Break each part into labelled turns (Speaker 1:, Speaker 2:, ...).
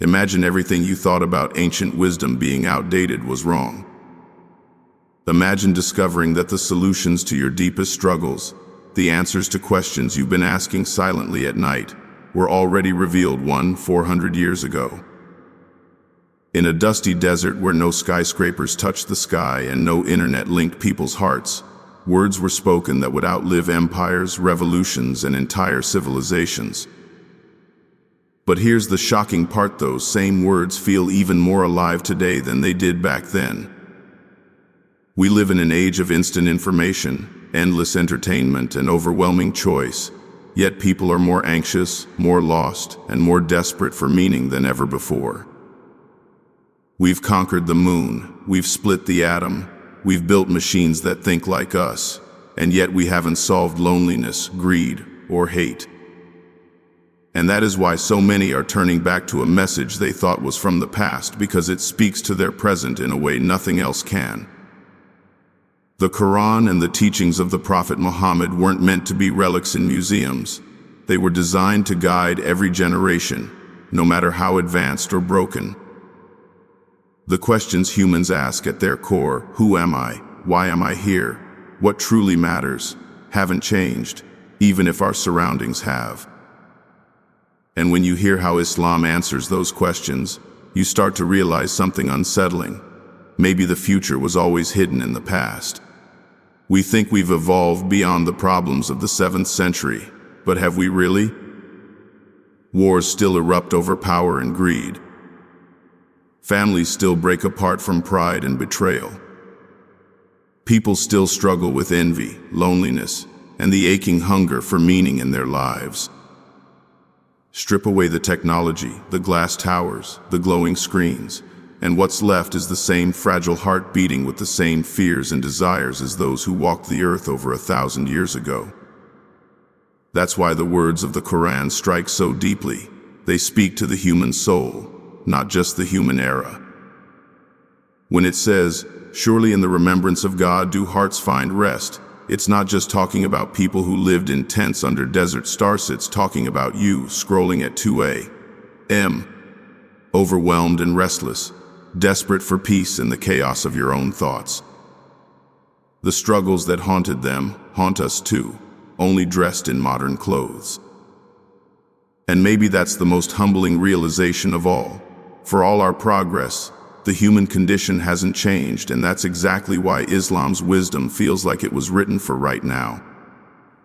Speaker 1: Imagine everything you thought about ancient wisdom being outdated was wrong. Imagine discovering that the solutions to your deepest struggles, the answers to questions you've been asking silently at night, were already revealed 400 years ago. In a dusty desert where no skyscrapers touched the sky and no internet linked people's hearts, words were spoken that would outlive empires, revolutions, and entire civilizations. But here's the shocking part: those same words feel even more alive today than they did back then. We live in an age of instant information, endless entertainment, and overwhelming choice, yet people are more anxious, more lost, and more desperate for meaning than ever before. We've conquered the moon, we've split the atom, we've built machines that think like us, and yet we haven't solved loneliness, greed, or hate. And that is why so many are turning back to a message they thought was from the past, because it speaks to their present in a way nothing else can. The Quran and the teachings of the Prophet Muhammad weren't meant to be relics in museums. They were designed to guide every generation, no matter how advanced or broken. The questions humans ask at their core, who am I? Why am I here? What truly matters? Haven't changed, even if our surroundings have. And when you hear how Islam answers those questions, you start to realize something unsettling. Maybe the future was always hidden in the past. We think we've evolved beyond the problems of the 7th century, but have we really? Wars still erupt over power and greed. Families still break apart from pride and betrayal. People still struggle with envy, loneliness, and the aching hunger for meaning in their lives. Strip away the technology, the glass towers, the glowing screens, and what's left is the same fragile heart beating with the same fears and desires as those who walked the earth over 1,000 years ago. That's why the words of the Quran strike so deeply. They speak to the human soul, not just the human era. When it says, "Surely in the remembrance of God do hearts find rest," it's not just talking about people who lived in tents under desert stars. It's talking about you scrolling at 2 a.m., overwhelmed and restless, desperate for peace in the chaos of your own thoughts. The struggles that haunted them haunt us too, only dressed in modern clothes. And maybe that's the most humbling realization of all. For all our progress, the human condition hasn't changed, and that's exactly why Islam's wisdom feels like it was written for right now.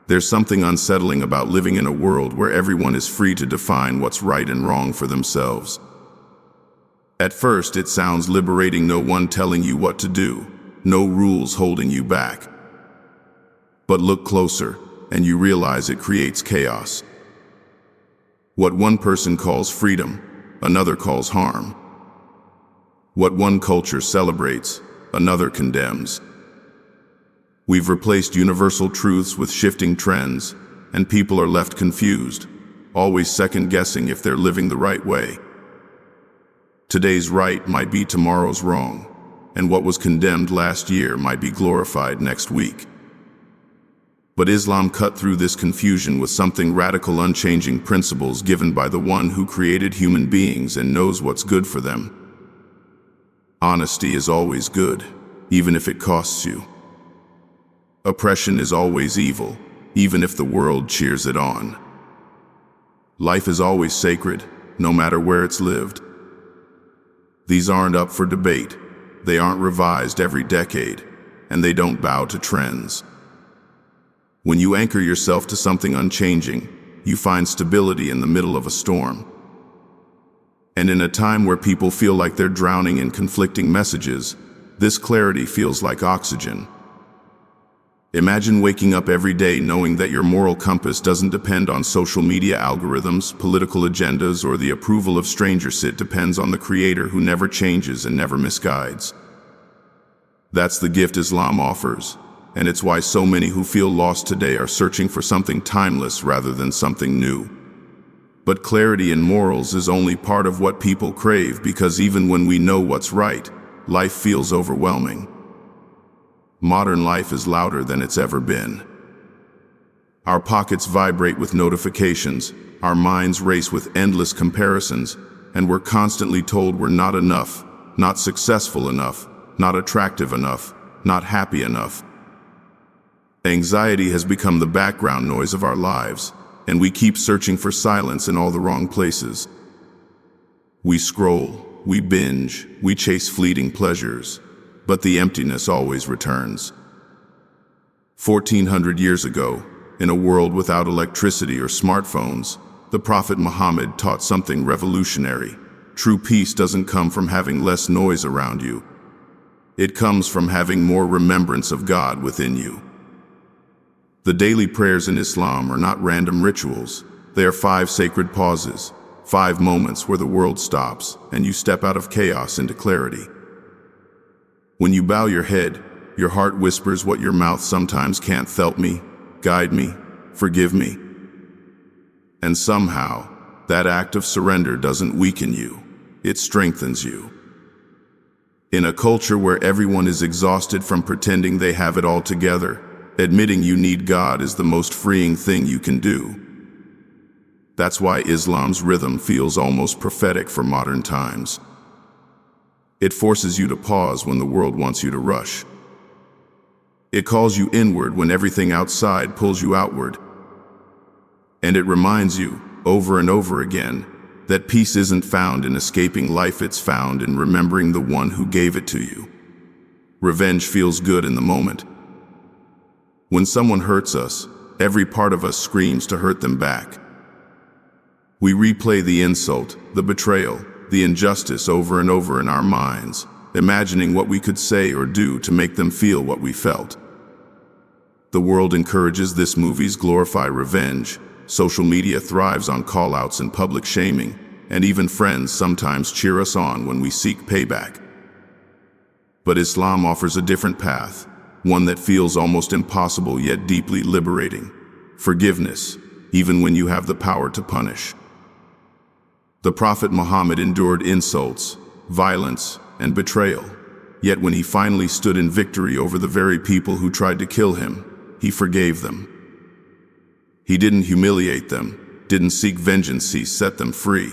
Speaker 1: There's something unsettling about living in a world where everyone is free to define what's right and wrong for themselves. At first, it sounds liberating, no one telling you what to do, no rules holding you back. But look closer, and you realize it creates chaos. What one person calls freedom, another calls harm. What one culture celebrates, another condemns. We've replaced universal truths with shifting trends, and people are left confused, always second-guessing if they're living the right way. Today's right might be tomorrow's wrong, and what was condemned last year might be glorified next week. But Islam cut through this confusion with something radical: unchanging principles given by the one who created human beings and knows what's good for them. Honesty is always good, even if it costs you. Oppression is always evil, even if the world cheers it on. Life is always sacred, no matter where it's lived. These aren't up for debate, they aren't revised every decade, and they don't bow to trends. When you anchor yourself to something unchanging, you find stability in the middle of a storm. And in a time where people feel like they're drowning in conflicting messages, this clarity feels like oxygen. Imagine waking up every day knowing that your moral compass doesn't depend on social media algorithms, political agendas, or the approval of strangers. It depends on the Creator who never changes and never misguides. That's the gift Islam offers, and it's why so many who feel lost today are searching for something timeless rather than something new. But clarity in morals is only part of what people crave, because even when we know what's right, life feels overwhelming. Modern life is louder than it's ever been. Our pockets vibrate with notifications, our minds race with endless comparisons, and we're constantly told we're not enough, not successful enough, not attractive enough, not happy enough. Anxiety has become the background noise of our lives, and we keep searching for silence in all the wrong places. We scroll, we binge, we chase fleeting pleasures, but the emptiness always returns. 1400 years ago, in a world without electricity or smartphones, the Prophet Muhammad taught something revolutionary. True peace doesn't come from having less noise around you. It comes from having more remembrance of God within you. The daily prayers in Islam are not random rituals. They are 5 sacred pauses, 5 moments where the world stops and you step out of chaos into clarity. When you bow your head, your heart whispers what your mouth sometimes can't. Help me, guide me, forgive me. And somehow, that act of surrender doesn't weaken you, it strengthens you. In a culture where everyone is exhausted from pretending they have it all together, admitting you need God is the most freeing thing you can do. That's why Islam's rhythm feels almost prophetic for modern times. It forces you to pause when the world wants you to rush. It calls you inward when everything outside pulls you outward. And it reminds you, over and over again, that peace isn't found in escaping life, it's found in remembering the one who gave it to you. Revenge feels good in the moment. When someone hurts us, every part of us screams to hurt them back. We replay the insult, the betrayal, the injustice over and over in our minds, imagining what we could say or do to make them feel what we felt. The world encourages this, movies glorify revenge, social media thrives on call-outs and public shaming, and even friends sometimes cheer us on when we seek payback. But Islam offers a different path, one that feels almost impossible yet deeply liberating: forgiveness, even when you have the power to punish. The Prophet Muhammad endured insults, violence, and betrayal, yet when he finally stood in victory over the very people who tried to kill him, he forgave them. He didn't humiliate them, didn't seek vengeance, he set them free.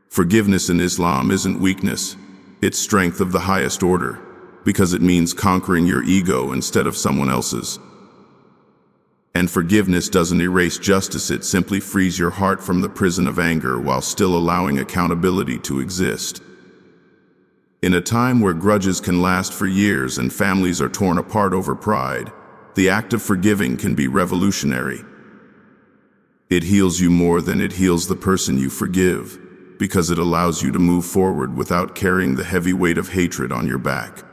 Speaker 1: Forgiveness in Islam isn't weakness, it's strength of the highest order, because it means conquering your ego instead of someone else's. And forgiveness doesn't erase justice, it simply frees your heart from the prison of anger while still allowing accountability to exist. In a time where grudges can last for years and families are torn apart over pride, the act of forgiving can be revolutionary. It heals you more than it heals the person you forgive, because it allows you to move forward without carrying the heavy weight of hatred on your back.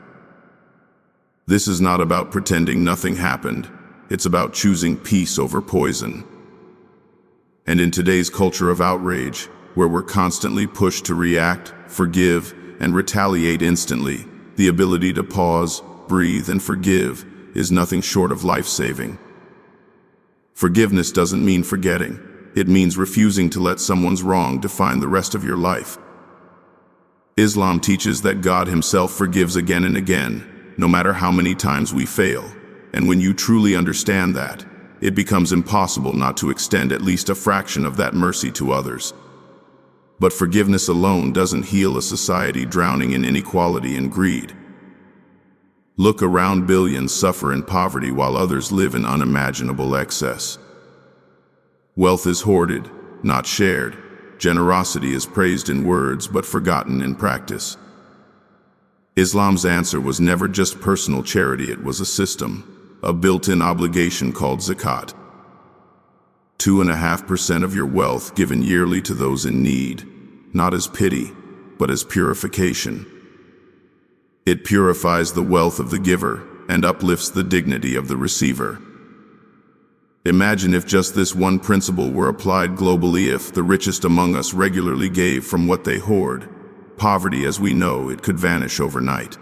Speaker 1: This is not about pretending nothing happened, it's about choosing peace over poison. And in today's culture of outrage, where we're constantly pushed to react, forgive, and retaliate instantly, the ability to pause, breathe, and forgive is nothing short of life-saving. Forgiveness doesn't mean forgetting. It means refusing to let someone's wrong define the rest of your life. Islam teaches that God Himself forgives again and again, no matter how many times we fail. And when you truly understand that, it becomes impossible not to extend at least a fraction of that mercy to others. But forgiveness alone doesn't heal a society drowning in inequality and greed. Look around, billions suffer in poverty while others live in unimaginable excess. Wealth is hoarded, not shared. Generosity is praised in words but forgotten in practice. Islam's answer was never just personal charity, it was a system, a built-in obligation called Zakat. 2.5% of your wealth given yearly to those in need, not as pity, but as purification. It purifies the wealth of the giver and uplifts the dignity of the receiver. Imagine if just this one principle were applied globally. If the richest among us regularly gave from what they hoard, poverty as we know it could vanish overnight.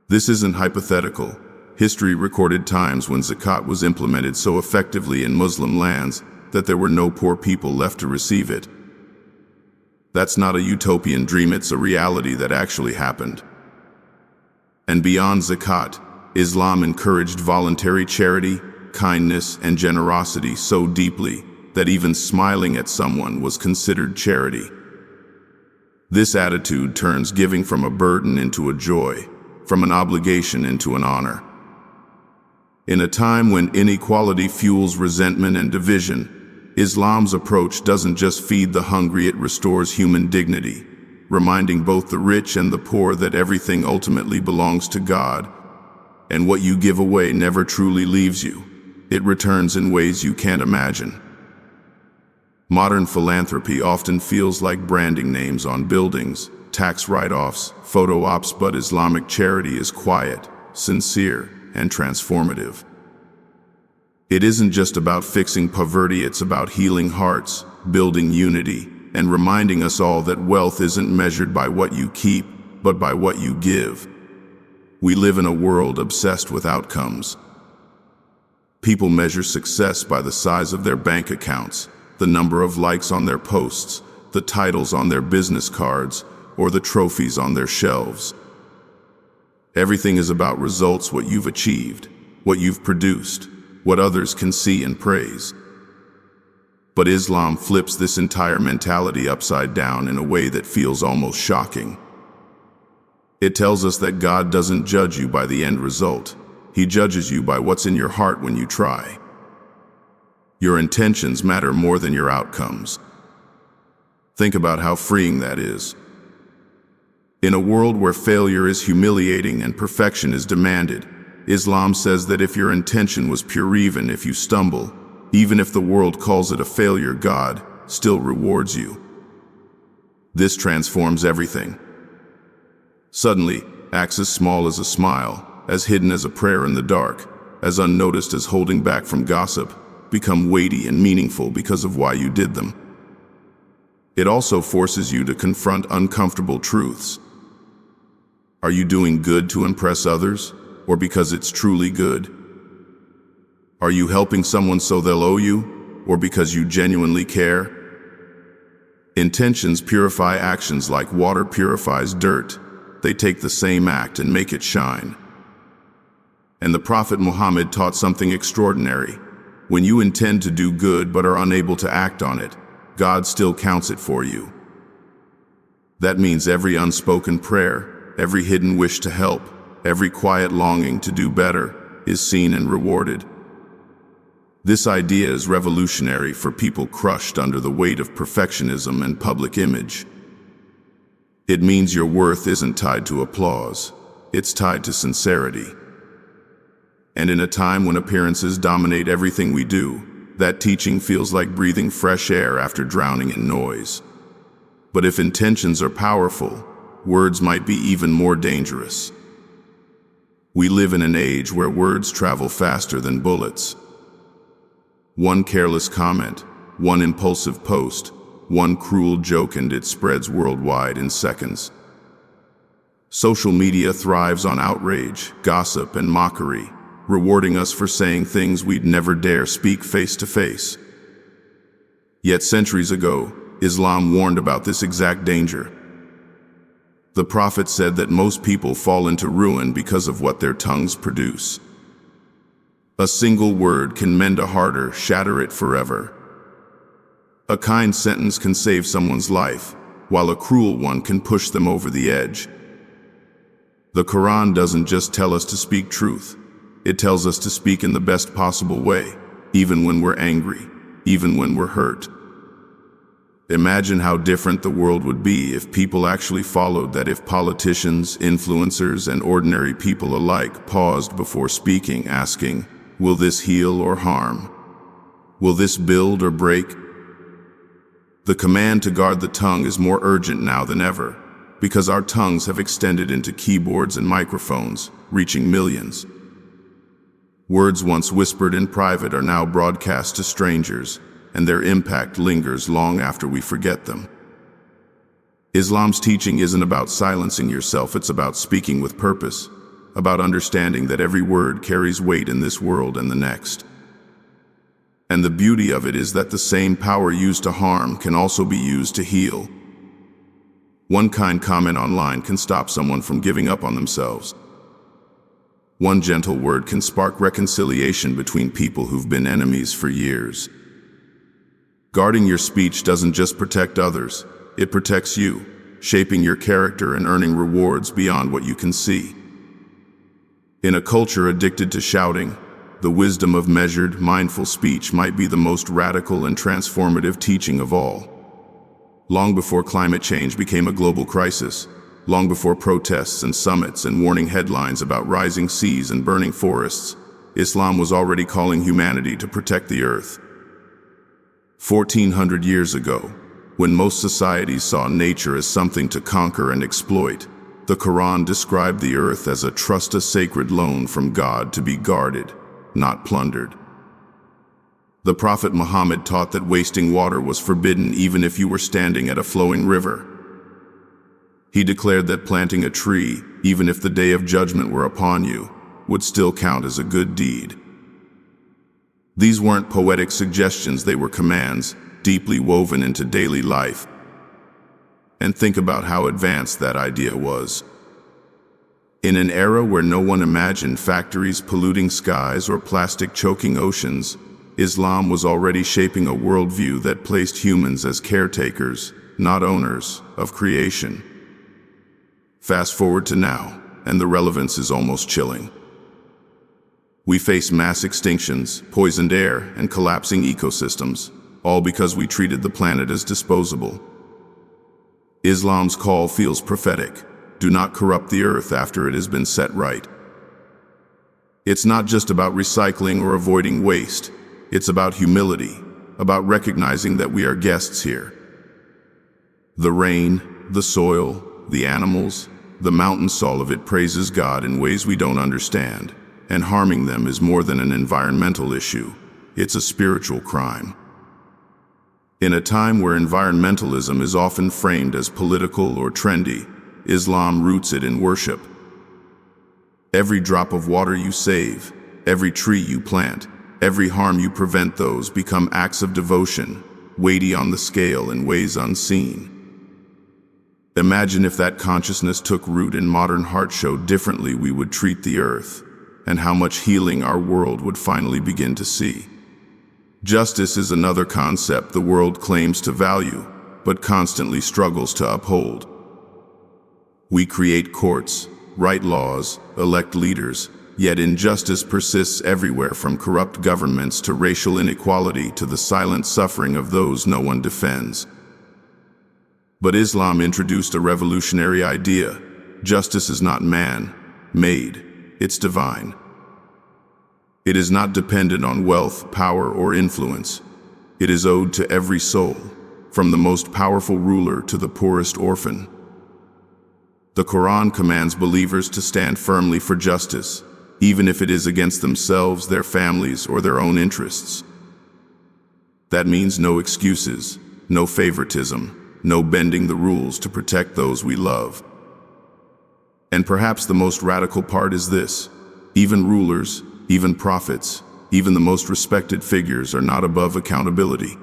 Speaker 1: This isn't hypothetical. History recorded times when Zakat was implemented so effectively in Muslim lands that there were no poor people left to receive it. That's not a utopian dream, it's a reality that actually happened. And beyond Zakat, Islam encouraged voluntary charity, kindness, and generosity so deeply that even smiling at someone was considered charity. This attitude turns giving from a burden into a joy, from an obligation into an honor. In a time when inequality fuels resentment and division, Islam's approach doesn't just feed the hungry, it restores human dignity, reminding both the rich and the poor that everything ultimately belongs to God, and what you give away never truly leaves you. It returns in ways you can't imagine. Modern philanthropy often feels like branding names on buildings, tax write-offs, photo ops, but Islamic charity is quiet, sincere, and transformative. It isn't just about fixing poverty, it's about healing hearts, building unity, and reminding us all that wealth isn't measured by what you keep, but by what you give. We live in a world obsessed with outcomes. People measure success by the size of their bank accounts, the number of likes on their posts, the titles on their business cards, or the trophies on their shelves. Everything is about results, what you've achieved, what you've produced, what others can see and praise. But Islam flips this entire mentality upside down in a way that feels almost shocking. It tells us that God doesn't judge you by the end result. He judges you by what's in your heart when you try. Your intentions matter more than your outcomes. Think about how freeing that is. In a world where failure is humiliating and perfection is demanded, Islam says that if your intention was pure, even if you stumble, even if the world calls it a failure, God still rewards you. This transforms everything. Suddenly, acts as small as a smile, as hidden as a prayer in the dark, as unnoticed as holding back from gossip, become weighty and meaningful because of why you did them. It also forces you to confront uncomfortable truths. Are you doing good to impress others, or because it's truly good? Are you helping someone so they'll owe you, or because you genuinely care? Intentions purify actions like water purifies dirt. They take the same act and make it shine. And the Prophet Muhammad taught something extraordinary. When you intend to do good but are unable to act on it, God still counts it for you. That means every unspoken prayer, every hidden wish to help, every quiet longing to do better is seen and rewarded. This idea is revolutionary for people crushed under the weight of perfectionism and public image. It means your worth isn't tied to applause, it's tied to sincerity. And in a time when appearances dominate everything we do, that teaching feels like breathing fresh air after drowning in noise. But if intentions are powerful, words might be even more dangerous. We live in an age where words travel faster than bullets. One careless comment, one impulsive post, one cruel joke, and it spreads worldwide in seconds. Social media thrives on outrage, gossip, and mockery, rewarding us for saying things we'd never dare speak face to face. Yet centuries ago, Islam warned about this exact danger. The Prophet said that most people fall into ruin because of what their tongues produce. A single word can mend a heart or shatter it forever. A kind sentence can save someone's life, while a cruel one can push them over the edge. The Quran doesn't just tell us to speak truth. It tells us to speak in the best possible way, even when we're angry, even when we're hurt. Imagine how different the world would be if people actually followed that, if politicians, influencers, and ordinary people alike paused before speaking, asking, will this heal or harm? Will this build or break? The command to guard the tongue is more urgent now than ever, because our tongues have extended into keyboards and microphones, reaching millions. Words once whispered in private are now broadcast to strangers, and their impact lingers long after we forget them. Islam's teaching isn't about silencing yourself, it's about speaking with purpose, about understanding that every word carries weight in this world and the next. And the beauty of it is that the same power used to harm can also be used to heal. One kind comment online can stop someone from giving up on themselves. One gentle word can spark reconciliation between people who've been enemies for years. Guarding your speech doesn't just protect others, it protects you, shaping your character and earning rewards beyond what you can see. In a culture addicted to shouting, the wisdom of measured, mindful speech might be the most radical and transformative teaching of all. Long before climate change became a global crisis, long before protests and summits and warning headlines about rising seas and burning forests, Islam was already calling humanity to protect the earth. 1400 years ago, when most societies saw nature as something to conquer and exploit, the Quran described the earth as a sacred loan from God to be guarded, not plundered. The Prophet Muhammad taught that wasting water was forbidden even if you were standing at a flowing river. He declared that planting a tree, even if the day of judgment were upon you, would still count as a good deed. These weren't poetic suggestions, they were commands, deeply woven into daily life. And think about how advanced that idea was. In an era where no one imagined factories polluting skies or plastic choking oceans, Islam was already shaping a worldview that placed humans as caretakers, not owners, of creation. Fast forward to now, and the relevance is almost chilling. We face mass extinctions, poisoned air, and collapsing ecosystems, all because we treated the planet as disposable. Islam's call feels prophetic. Do not corrupt the earth after it has been set right. It's not just about recycling or avoiding waste. It's about humility, about recognizing that we are guests here. The rain, the soil, the animals, the mountains, all of it praises God in ways we don't understand, and harming them is more than an environmental issue. It's a spiritual crime. In a time where environmentalism is often framed as political or trendy, Islam roots it in worship. Every drop of water you save, every tree you plant, every harm you prevent, those become acts of devotion, weighty on the scale in ways unseen. Imagine if that consciousness took root in modern hearts, showed differently we would treat the earth, and how much healing our world would finally begin to see. Justice is another concept the world claims to value, but constantly struggles to uphold. We create courts, write laws, elect leaders, yet injustice persists everywhere, from corrupt governments to racial inequality to the silent suffering of those no one defends. But Islam introduced a revolutionary idea. Justice is not man-made, it's divine. It is not dependent on wealth, power, or influence. It is owed to every soul, from the most powerful ruler to the poorest orphan. The Quran commands believers to stand firmly for justice, even if it is against themselves, their families, or their own interests. That means no excuses, no favoritism, no bending the rules to protect those we love. And perhaps the most radical part is this: even rulers, even prophets, even the most respected figures are not above accountability.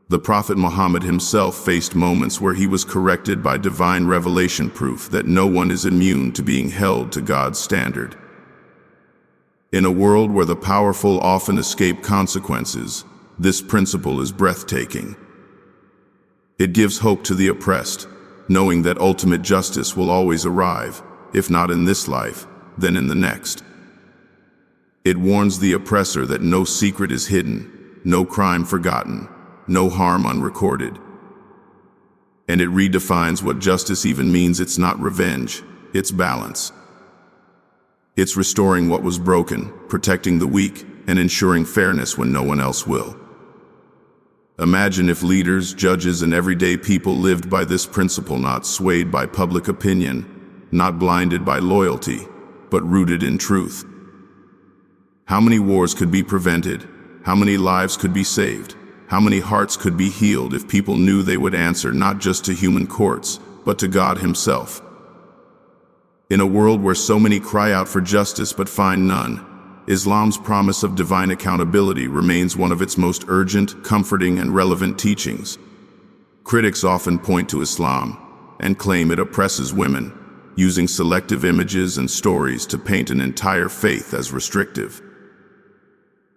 Speaker 1: The Prophet Muhammad himself faced moments where he was corrected by divine revelation, proof that no one is immune to being held to God's standard. In a world where the powerful often escape consequences, this principle is breathtaking. It gives hope to the oppressed, knowing that ultimate justice will always arrive, if not in this life, then in the next. It warns the oppressor that no secret is hidden, no crime forgotten, no harm unrecorded. And it redefines what justice even means. It's not revenge, it's balance. It's restoring what was broken, protecting the weak, and ensuring fairness when no one else will. Imagine if leaders, judges, and everyday people lived by this principle, not swayed by public opinion, not blinded by loyalty, but rooted in truth. How many wars could be prevented? How many lives could be saved? How many hearts could be healed if people knew they would answer not just to human courts, but to God Himself? In a world where so many cry out for justice but find none, Islam's promise of divine accountability remains one of its most urgent, comforting, and relevant teachings. Critics often point to Islam and claim it oppresses women, using selective images and stories to paint an entire faith as restrictive.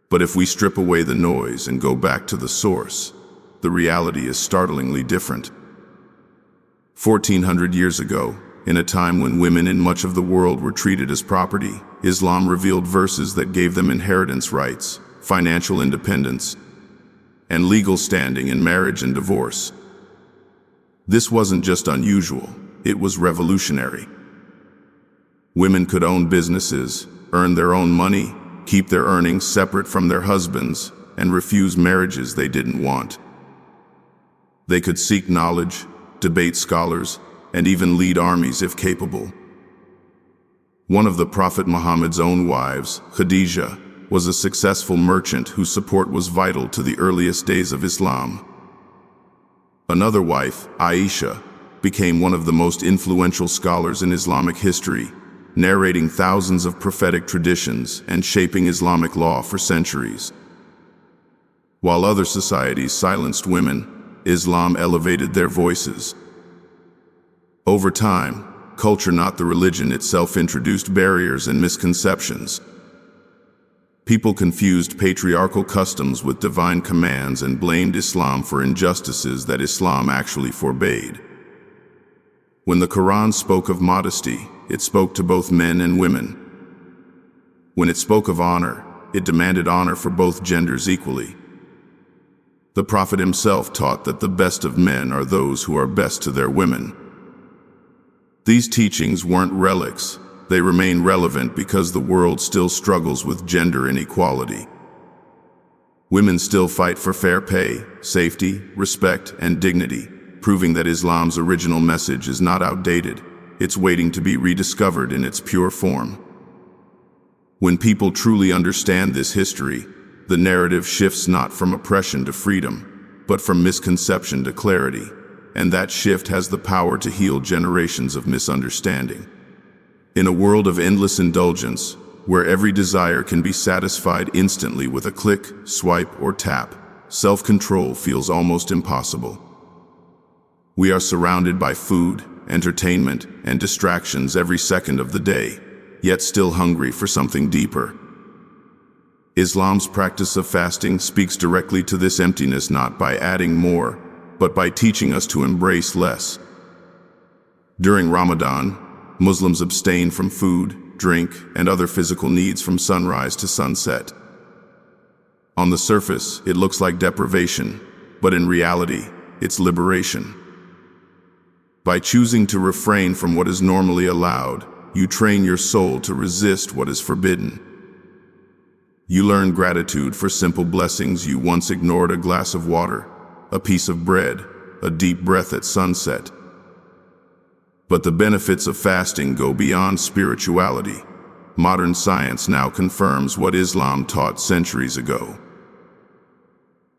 Speaker 1: But if we strip away the noise and go back to the source, the reality is startlingly different. 1400 years ago, in a time when women in much of the world were treated as property, Islam revealed verses that gave them inheritance rights, financial independence, and legal standing in marriage and divorce. This wasn't just unusual, it was revolutionary. Women could own businesses, earn their own money, keep their earnings separate from their husbands, and refuse marriages they didn't want. They could seek knowledge, debate scholars, and even lead armies if capable. One of the Prophet Muhammad's own wives, Khadijah, was a successful merchant whose support was vital to the earliest days of Islam. Another wife, Aisha, became one of the most influential scholars in Islamic history, narrating thousands of prophetic traditions and shaping Islamic law for centuries. While other societies silenced women, Islam elevated their voices. Over time, culture, not the religion itself, introduced barriers and misconceptions. People confused patriarchal customs with divine commands and blamed Islam for injustices that Islam actually forbade. When the Quran spoke of modesty, it spoke to both men and women. When it spoke of honor, it demanded honor for both genders equally. The Prophet himself taught that the best of men are those who are best to their women. These teachings weren't relics. They remain relevant because the world still struggles with gender inequality. Women still fight for fair pay, safety, respect, and dignity, proving that Islam's original message is not outdated. It's waiting to be rediscovered in its pure form. When people truly understand this history, the narrative shifts not from oppression to freedom, but from misconception to clarity, and that shift has the power to heal generations of misunderstanding. In a world of endless indulgence, where every desire can be satisfied instantly with a click, swipe, or tap, self-control feels almost impossible. We are surrounded by food, entertainment, and distractions every second of the day, yet still hungry for something deeper. Islam's practice of fasting speaks directly to this emptiness, not by adding more, but by teaching us to embrace less. During Ramadan, Muslims abstain from food, drink, and other physical needs from sunrise to sunset. On the surface, it looks like deprivation, but in reality, it's liberation. By choosing to refrain from what is normally allowed, you train your soul to resist what is forbidden. You learn gratitude for simple blessings you once ignored: a glass of water, a piece of bread, a deep breath at sunset. But the benefits of fasting go beyond spirituality. Modern science now confirms what Islam taught centuries ago.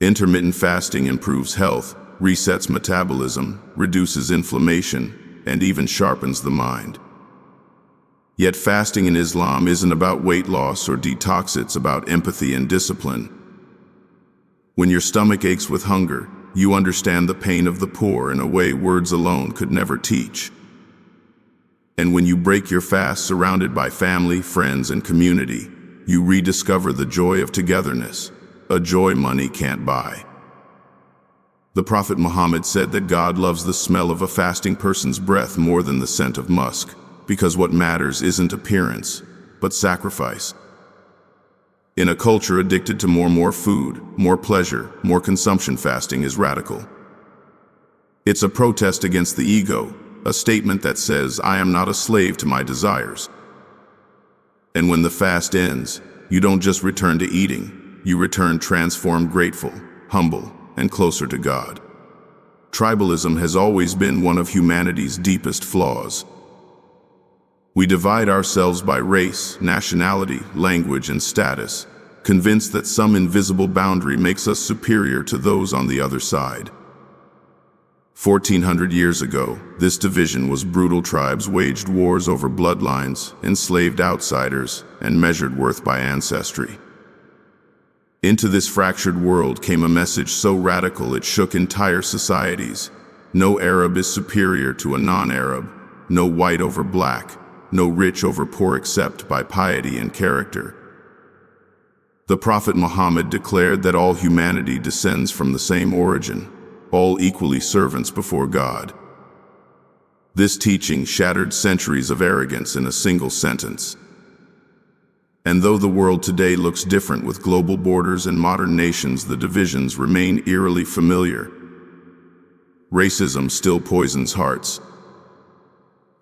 Speaker 1: Intermittent fasting improves health, resets metabolism, reduces inflammation, and even sharpens the mind. Yet fasting in Islam isn't about weight loss or detox, it's about empathy and discipline. When your stomach aches with hunger, you understand the pain of the poor in a way words alone could never teach. And when you break your fast surrounded by family, friends, and community, you rediscover the joy of togetherness, a joy money can't buy. The Prophet Muhammad said that God loves the smell of a fasting person's breath more than the scent of musk, because what matters isn't appearance, but sacrifice. In a culture addicted to more food, more pleasure, more consumption, fasting is radical. It's a protest against the ego, a statement that says, I am not a slave to my desires. And when the fast ends, you don't just return to eating, you return transformed, grateful, humble, and closer to God. Tribalism has always been one of humanity's deepest flaws. We divide ourselves by race, nationality, language, and status, convinced that some invisible boundary makes us superior to those on the other side. 1400 years ago, this division was brutal. Tribes waged wars over bloodlines, enslaved outsiders, and measured worth by ancestry. Into this fractured world came a message so radical it shook entire societies. No Arab is superior to a non-Arab, no white over black, no rich over poor except by piety and character. The Prophet Muhammad declared that all humanity descends from the same origin, all equally servants before God. This teaching shattered centuries of arrogance in a single sentence. And though the world today looks different with global borders and modern nations, the divisions remain eerily familiar. Racism still poisons hearts.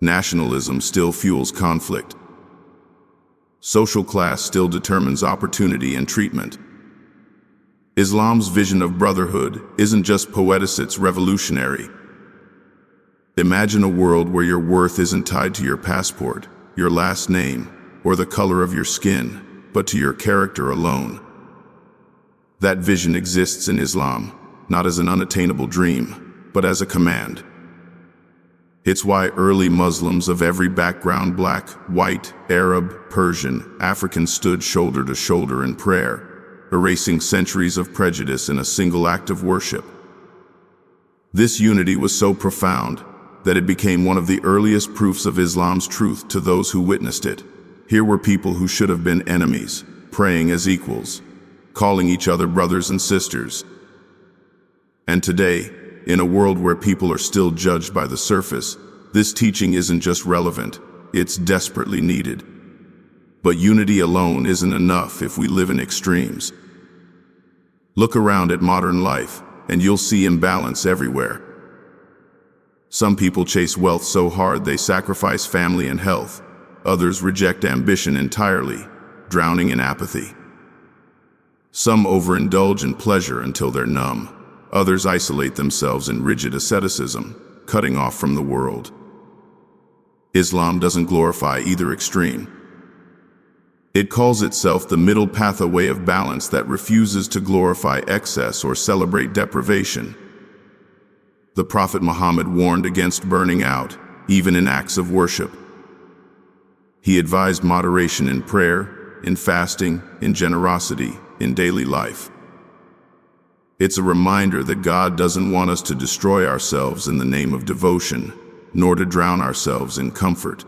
Speaker 1: Nationalism still fuels conflict. Social class still determines opportunity and treatment. Islam's vision of brotherhood isn't just poetic, it's revolutionary. Imagine a world where your worth isn't tied to your passport, your last name, or the color of your skin, but to your character alone. That vision exists in Islam, not as an unattainable dream, but as a command. It's why early Muslims of every background, black, white, Arab, Persian, African, stood shoulder to shoulder in prayer, erasing centuries of prejudice in a single act of worship. This unity was so profound that it became one of the earliest proofs of Islam's truth to those who witnessed it. Here were people who should have been enemies, praying as equals, calling each other brothers and sisters. And today, in a world where people are still judged by the surface, this teaching isn't just relevant, it's desperately needed. But unity alone isn't enough if we live in extremes. Look around at modern life, and you'll see imbalance everywhere. Some people chase wealth so hard they sacrifice family and health. Others reject ambition entirely, drowning in apathy. Some overindulge in pleasure until they're numb. Others isolate themselves in rigid asceticism, cutting off from the world. Islam doesn't glorify either extreme. It calls itself the middle path, a way of balance that refuses to glorify excess or celebrate deprivation. The Prophet Muhammad warned against burning out, even in acts of worship. He advised moderation in prayer, in fasting, in generosity, in daily life. It's a reminder that God doesn't want us to destroy ourselves in the name of devotion, nor to drown ourselves in comfort.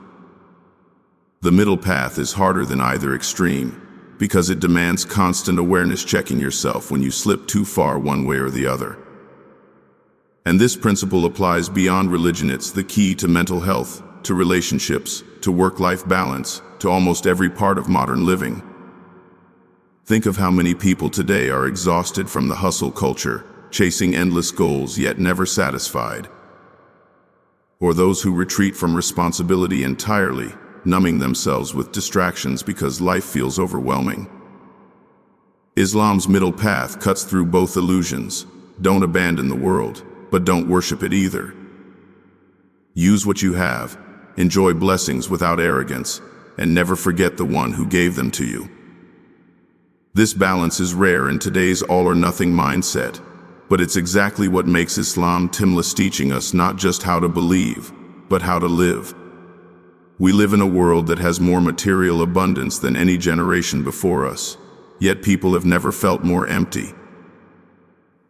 Speaker 1: The middle path is harder than either extreme, because it demands constant awareness, checking yourself when you slip too far one way or the other. And this principle applies beyond religion. It's the key to mental health, to relationships, to work-life balance, to almost every part of modern living. Think of how many people today are exhausted from the hustle culture, chasing endless goals yet never satisfied. Or those who retreat from responsibility entirely, numbing themselves with distractions because life feels overwhelming. Islam's middle path cuts through both illusions. Don't abandon the world, but don't worship it either. Use what you have, enjoy blessings without arrogance, and never forget the one who gave them to you. This balance is rare in today's all-or-nothing mindset, but it's exactly what makes Islam timeless, teaching us not just how to believe, but how to live. We live in a world that has more material abundance than any generation before us, yet people have never felt more empty.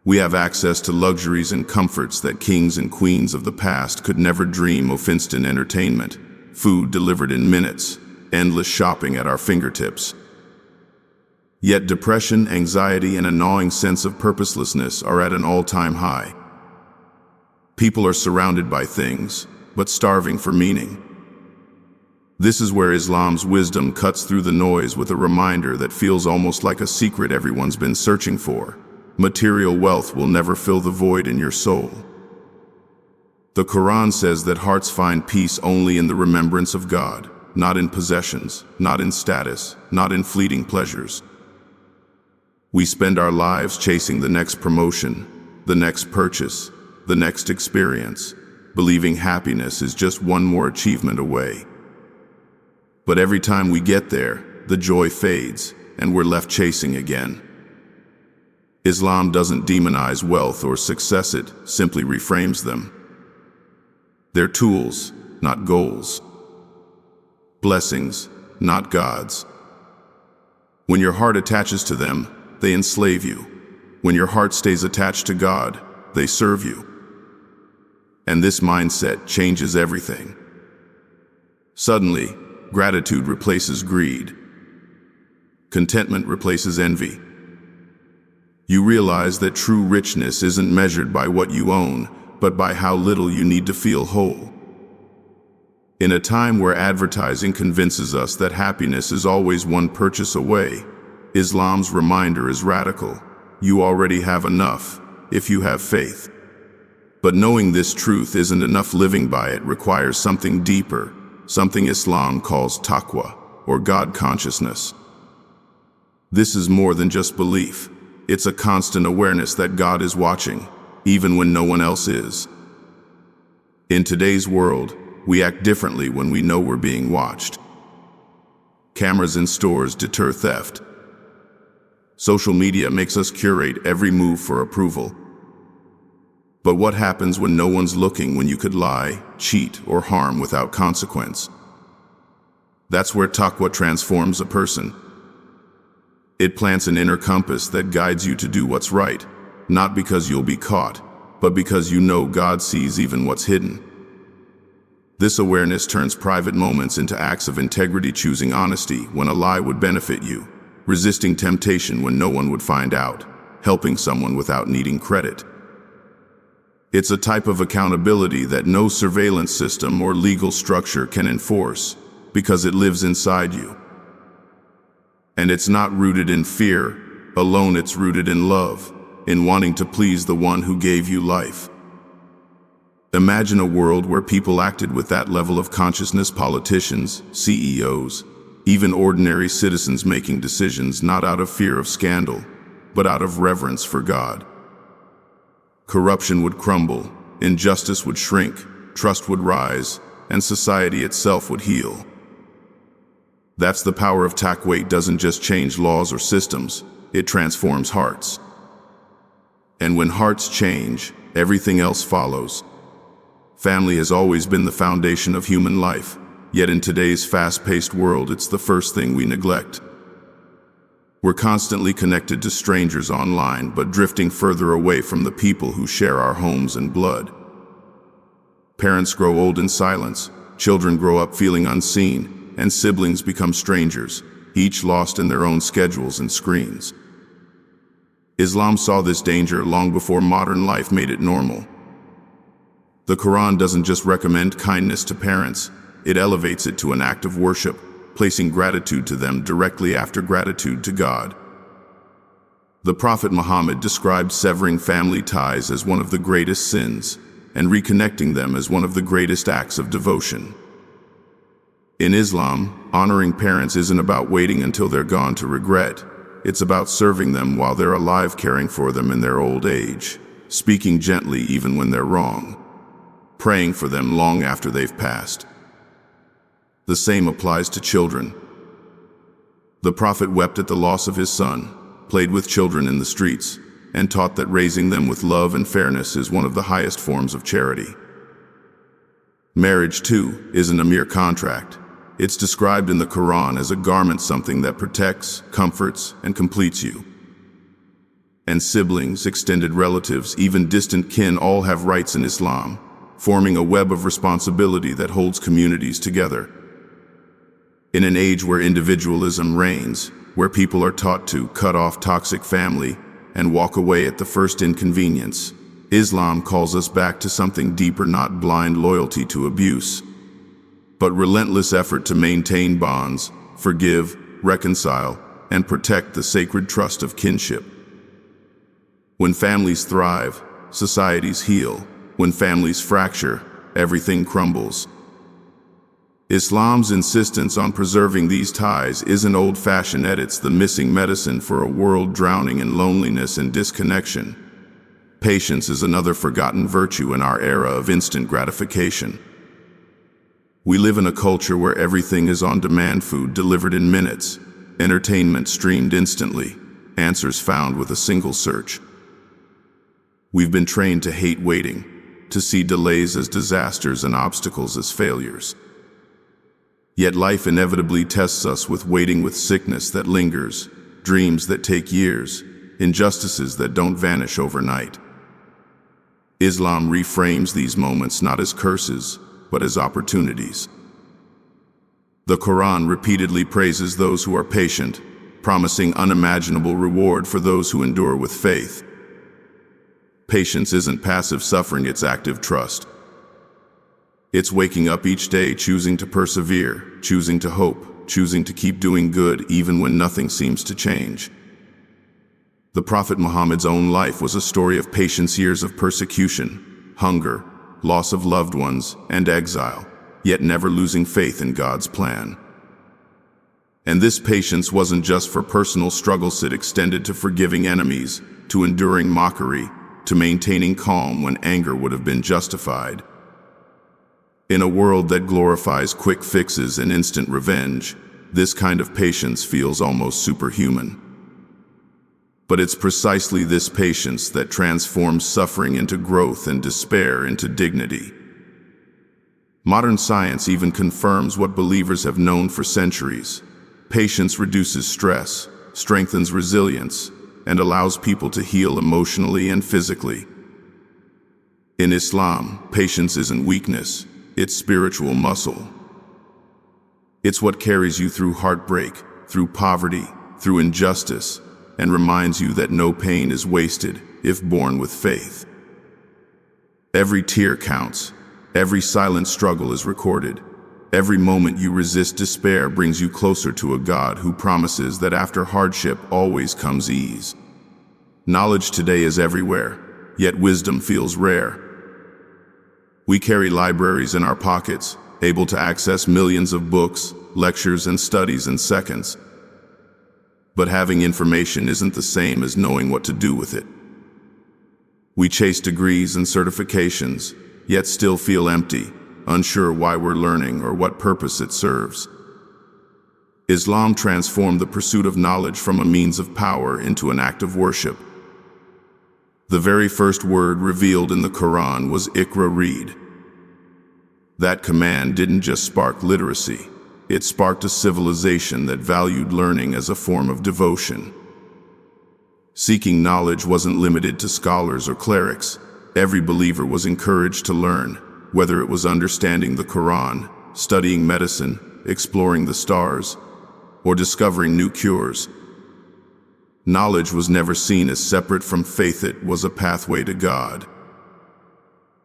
Speaker 1: We have access to luxuries and comforts that kings and queens of the past could never dream of. Instant entertainment, food delivered in minutes, endless shopping at our fingertips. Yet depression, anxiety, and a gnawing sense of purposelessness are at an all-time high. People are surrounded by things, but starving for meaning. This is where Islam's wisdom cuts through the noise with a reminder that feels almost like a secret everyone's been searching for. Material wealth will never fill the void in your soul. The Quran says that hearts find peace only in the remembrance of God, not in possessions, not in status, not in fleeting pleasures. We spend our lives chasing the next promotion, the next purchase, the next experience, believing happiness is just one more achievement away. But every time we get there, the joy fades, and we're left chasing again. Islam doesn't demonize wealth or success, it simply reframes them. They're tools, not goals. Blessings, not gods. When your heart attaches to them, they enslave you. When your heart stays attached to God, they serve you. And this mindset changes everything. Suddenly, gratitude replaces greed. Contentment replaces envy. You realize that true richness isn't measured by what you own, but by how little you need to feel whole. In a time where advertising convinces us that happiness is always one purchase away, Islam's reminder is radical. You already have enough, if you have faith. But knowing this truth isn't enough. Living by it requires something deeper, something Islam calls Taqwa, or God consciousness. This is more than just belief. It's a constant awareness that God is watching, even when no one else is. In today's world, we act differently when we know we're being watched. Cameras in stores deter theft. Social media makes us curate every move for approval. But what happens when no one's looking, when you could lie, cheat, or harm without consequence? That's where Taqwa transforms a person. It plants an inner compass that guides you to do what's right, not because you'll be caught, but because you know God sees even what's hidden. This awareness turns private moments into acts of integrity, choosing honesty when a lie would benefit you, resisting temptation when no one would find out, helping someone without needing credit. It's a type of accountability that no surveillance system or legal structure can enforce, because it lives inside you. And it's not rooted in fear alone, it's rooted in love, in wanting to please the one who gave you life. Imagine a world where people acted with that level of consciousness: politicians, CEOs, even ordinary citizens making decisions not out of fear of scandal, but out of reverence for God. Corruption would crumble, injustice would shrink, trust would rise, and society itself would heal. That's the power of Taqwa. It doesn't just change laws or systems, it transforms hearts. And when hearts change, everything else follows. Family has always been the foundation of human life, yet in today's fast-paced world, it's the first thing we neglect. We're constantly connected to strangers online, but drifting further away from the people who share our homes and blood. Parents grow old in silence, children grow up feeling unseen, and siblings become strangers, each lost in their own schedules and screens. Islam saw this danger long before modern life made it normal. The Quran doesn't just recommend kindness to parents, it elevates it to an act of worship, placing gratitude to them directly after gratitude to God. The Prophet Muhammad described severing family ties as one of the greatest sins, and reconnecting them as one of the greatest acts of devotion. In Islam, honoring parents isn't about waiting until they're gone to regret. It's about serving them while they're alive, caring for them in their old age, speaking gently even when they're wrong, praying for them long after they've passed. The same applies to children. The Prophet wept at the loss of his son, played with children in the streets, and taught that raising them with love and fairness is one of the highest forms of charity. Marriage, too, isn't a mere contract. It's described in the Quran as a garment, something that protects, comforts, and completes you. And siblings, extended relatives, even distant kin all have rights in Islam, forming a web of responsibility that holds communities together. In an age where individualism reigns, where people are taught to cut off toxic family and walk away at the first inconvenience, Islam calls us back to something deeper: not blind loyalty to abuse, but relentless effort to maintain bonds, forgive, reconcile, and protect the sacred trust of kinship. When families thrive, societies heal. When families fracture, everything crumbles. Islam's insistence on preserving these ties isn't old-fashioned, it's the missing medicine for a world drowning in loneliness and disconnection. Patience is another forgotten virtue in our era of instant gratification. We live in a culture where everything is on demand: food delivered in minutes, entertainment streamed instantly, answers found with a single search. We've been trained to hate waiting, to see delays as disasters and obstacles as failures. Yet life inevitably tests us with waiting, with sickness that lingers, dreams that take years, injustices that don't vanish overnight. Islam reframes these moments not as curses, but as opportunities. The Quran repeatedly praises those who are patient, promising unimaginable reward for those who endure with faith. Patience isn't passive suffering, it's active trust. It's waking up each day choosing to persevere, choosing to hope, choosing to keep doing good even when nothing seems to change. The Prophet Muhammad's own life was a story of patience, years of persecution, hunger, loss of loved ones, and exile, yet never losing faith in God's plan. And this patience wasn't just for personal struggles, it extended to forgiving enemies, to enduring mockery, to maintaining calm when anger would have been justified. In a world that glorifies quick fixes and instant revenge, this kind of patience feels almost superhuman. But it's precisely this patience that transforms suffering into growth and despair into dignity. Modern science even confirms what believers have known for centuries. Patience reduces stress, strengthens resilience, and allows people to heal emotionally and physically. In Islam, patience isn't weakness, it's spiritual muscle. It's what carries you through heartbreak, through poverty, through injustice, and reminds you that no pain is wasted if borne with faith. Every tear counts, every silent struggle is recorded. Every moment you resist despair brings you closer to a God who promises that after hardship always comes ease. Knowledge today is everywhere, yet wisdom feels rare. We carry libraries in our pockets, able to access millions of books, lectures, and studies in seconds. But having information isn't the same as knowing what to do with it. We chase degrees and certifications, yet still feel empty, unsure why we're learning or what purpose it serves. Islam transformed the pursuit of knowledge from a means of power into an act of worship. The very first word revealed in the Quran was Iqra, read. That command didn't just spark literacy, it sparked a civilization that valued learning as a form of devotion. Seeking knowledge wasn't limited to scholars or clerics. Every believer was encouraged to learn, whether it was understanding the Quran, studying medicine, exploring the stars, or discovering new cures. Knowledge was never seen as separate from faith, it was a pathway to God.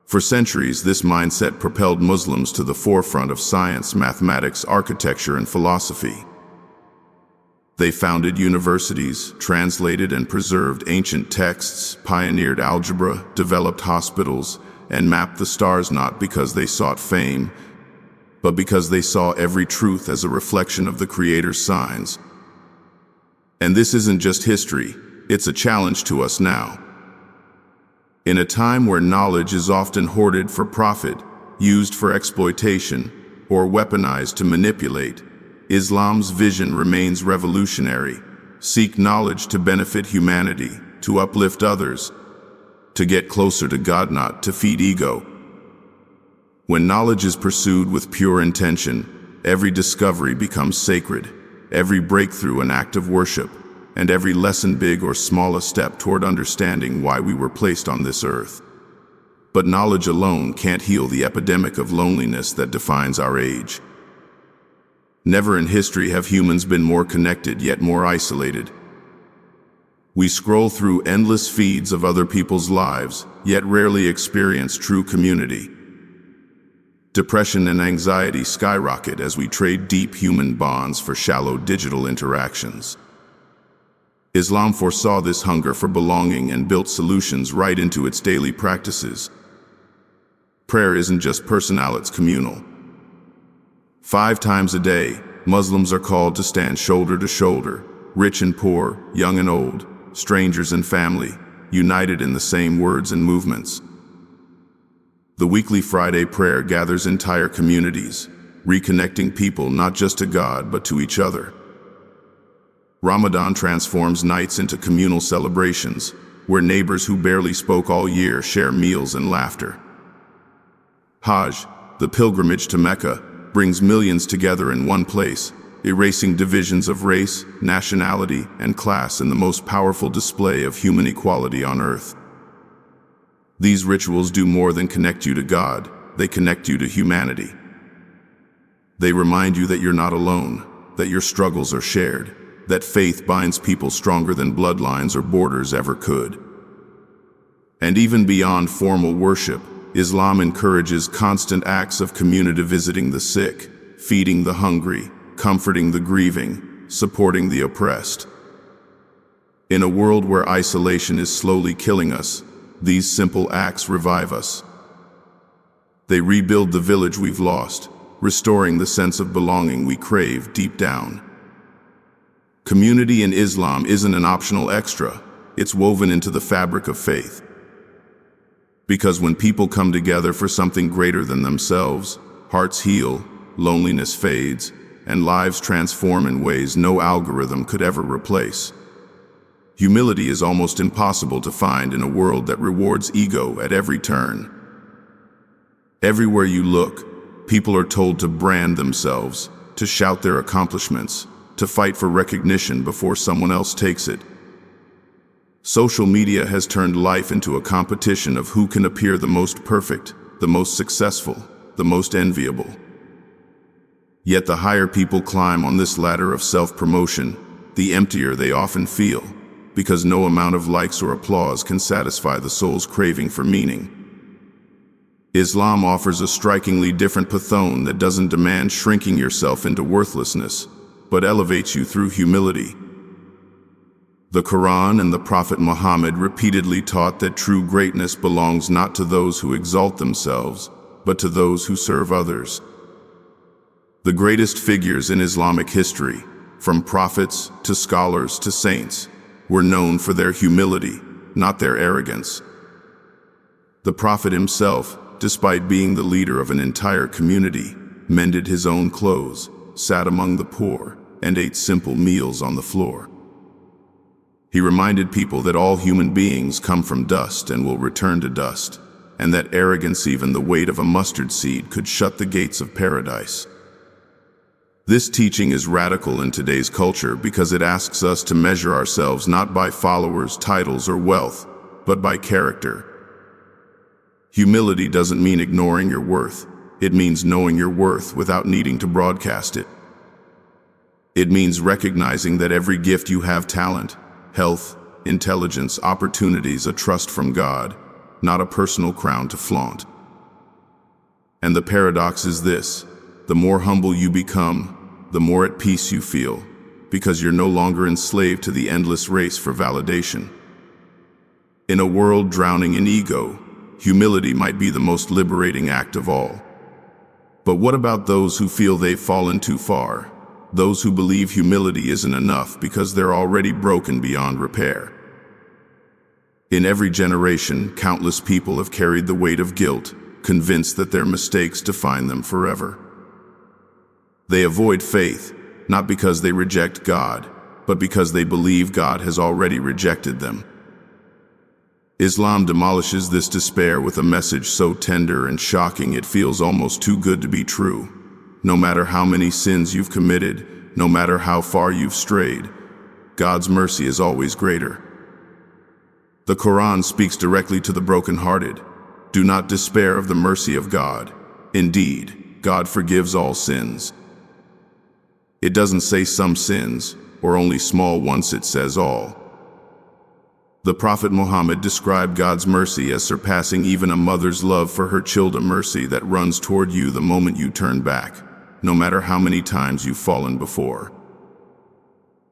Speaker 1: For centuries, this mindset propelled Muslims to the forefront of science, mathematics, architecture, and philosophy. They founded universities, translated and preserved ancient texts, pioneered algebra, developed hospitals, and mapped the stars, not because they sought fame, but because they saw every truth as a reflection of the Creator's signs. And this isn't just history, it's a challenge to us now. In a time where knowledge is often hoarded for profit, used for exploitation, or weaponized to manipulate, Islam's vision remains revolutionary. Seek knowledge to benefit humanity, to uplift others, to get closer to God, not to feed ego. When knowledge is pursued with pure intention, every discovery becomes sacred, every breakthrough an act of worship, and every lesson, big or small, a step toward understanding why we were placed on this earth. But knowledge alone can't heal the epidemic of loneliness that defines our age. Never in history have humans been more connected yet more isolated. We scroll through endless feeds of other people's lives, yet rarely experience true community. Depression and anxiety skyrocket as we trade deep human bonds for shallow digital interactions. Islam foresaw this hunger for belonging and built solutions right into its daily practices. Prayer isn't just personal, it's communal. 5 times a day, Muslims are called to stand shoulder to shoulder, rich and poor, young and old, strangers and family, united in the same words and movements. The weekly Friday prayer gathers entire communities, reconnecting people not just to God but to each other. Ramadan transforms nights into communal celebrations, where neighbors who barely spoke all year share meals and laughter. Hajj, the pilgrimage to Mecca, brings millions together in one place, erasing divisions of race, nationality, and class in the most powerful display of human equality on earth. These rituals do more than connect you to God, they connect you to humanity. They remind you that you're not alone, that your struggles are shared, that faith binds people stronger than bloodlines or borders ever could. And even beyond formal worship, Islam encourages constant acts of community, visiting the sick, feeding the hungry, comforting the grieving, supporting the oppressed. In a world where isolation is slowly killing us, these simple acts revive us. They rebuild the village we've lost, restoring the sense of belonging we crave deep down. Community in Islam isn't an optional extra, it's woven into the fabric of faith. Because when people come together for something greater than themselves, hearts heal, loneliness fades, and lives transform in ways no algorithm could ever replace. Humility is almost impossible to find in a world that rewards ego at every turn. Everywhere you look, people are told to brand themselves, to shout their accomplishments, to fight for recognition before someone else takes it. Social media has turned life into a competition of who can appear the most perfect, the most successful, the most enviable. Yet the higher people climb on this ladder of self-promotion, the emptier they often feel, because no amount of likes or applause can satisfy the soul's craving for meaning. Islam offers a strikingly different pathon that doesn't demand shrinking yourself into worthlessness, but elevates you through humility. The Quran and the Prophet Muhammad repeatedly taught that true greatness belongs not to those who exalt themselves, but to those who serve others. The greatest figures in Islamic history, from prophets to scholars to saints, were known for their humility, not their arrogance. The Prophet himself, despite being the leader of an entire community, mended his own clothes, sat among the poor, and ate simple meals on the floor. He reminded people that all human beings come from dust and will return to dust, and that arrogance, even the weight of a mustard seed, could shut the gates of paradise. This teaching is radical in today's culture because it asks us to measure ourselves not by followers, titles, or wealth, but by character. Humility doesn't mean ignoring your worth. It means knowing your worth without needing to broadcast it. It means recognizing that every gift you have, talent, health, intelligence, opportunities, a trust from God, not a personal crown to flaunt. And the paradox is this: the more humble you become, the more at peace you feel, because you're no longer enslaved to the endless race for validation. In a world drowning in ego, humility might be the most liberating act of all. But what about those who feel they've fallen too far? Those who believe humility isn't enough because they're already broken beyond repair. In every generation, countless people have carried the weight of guilt, convinced that their mistakes define them forever. They avoid faith, not because they reject God, but because they believe God has already rejected them. Islam demolishes this despair with a message so tender and shocking it feels almost too good to be true. No matter how many sins you've committed, no matter how far you've strayed, God's mercy is always greater. The Quran speaks directly to the brokenhearted. Do not despair of the mercy of God. Indeed, God forgives all sins. It doesn't say some sins, or only small ones, it says all. The Prophet Muhammad described God's mercy as surpassing even a mother's love for her child, a mercy that runs toward you the moment you turn back, no matter how many times you've fallen before.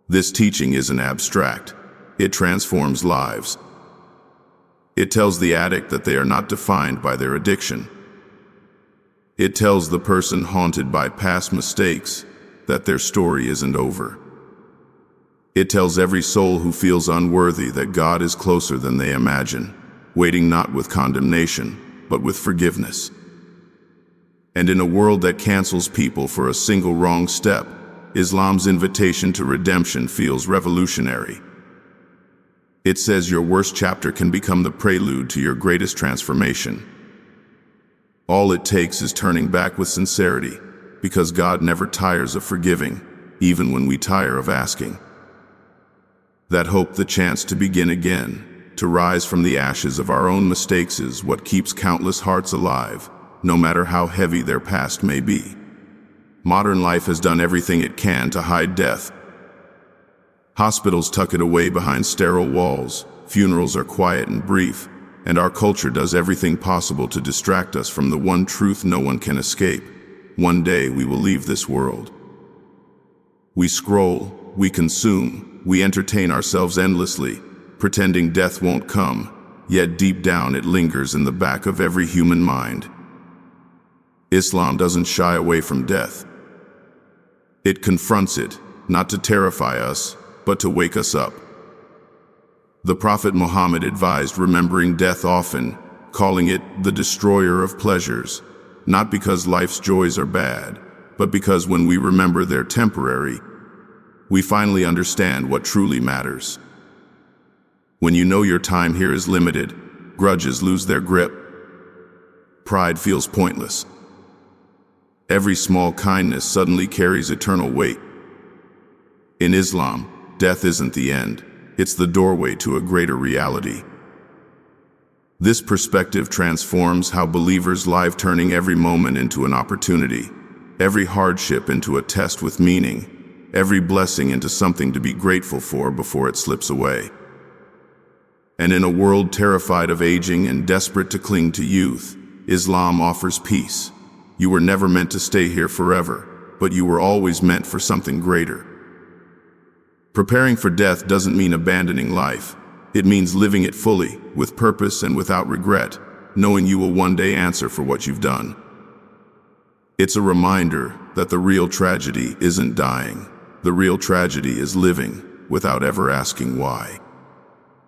Speaker 1: This teaching isn't abstract. It transforms lives. It tells the addict that they are not defined by their addiction. It tells the person haunted by past mistakes that their story isn't over. It tells every soul who feels unworthy that God is closer than they imagine, waiting not with condemnation, but with forgiveness. And in a world that cancels people for a single wrong step, Islam's invitation to redemption feels revolutionary. It says your worst chapter can become the prelude to your greatest transformation. All it takes is turning back with sincerity, because God never tires of forgiving, even when we tire of asking. That hope, the chance to begin again, to rise from the ashes of our own mistakes, is what keeps countless hearts alive, no matter how heavy their past may be. Modern life has done everything it can to hide death. Hospitals tuck it away behind sterile walls, funerals are quiet and brief, and our culture does everything possible to distract us from the one truth no one can escape. One day we will leave this world. We scroll, we consume, we entertain ourselves endlessly, pretending death won't come, yet deep down it lingers in the back of every human mind. Islam doesn't shy away from death. It confronts it, not to terrify us, but to wake us up. The Prophet Muhammad advised remembering death often, calling it the destroyer of pleasures, not because life's joys are bad, but because when we remember they're temporary, we finally understand what truly matters. When you know your time here is limited, grudges lose their grip. Pride feels pointless. Every small kindness suddenly carries eternal weight. In Islam, death isn't the end, it's the doorway to a greater reality. This perspective transforms how believers live, turning every moment into an opportunity, every hardship into a test with meaning, every blessing into something to be grateful for before it slips away. And in a world terrified of aging and desperate to cling to youth, Islam offers peace. You were never meant to stay here forever, but you were always meant for something greater. Preparing for death doesn't mean abandoning life. It means living it fully, with purpose and without regret, knowing you will one day answer for what you've done. It's a reminder that the real tragedy isn't dying. The real tragedy is living without ever asking why.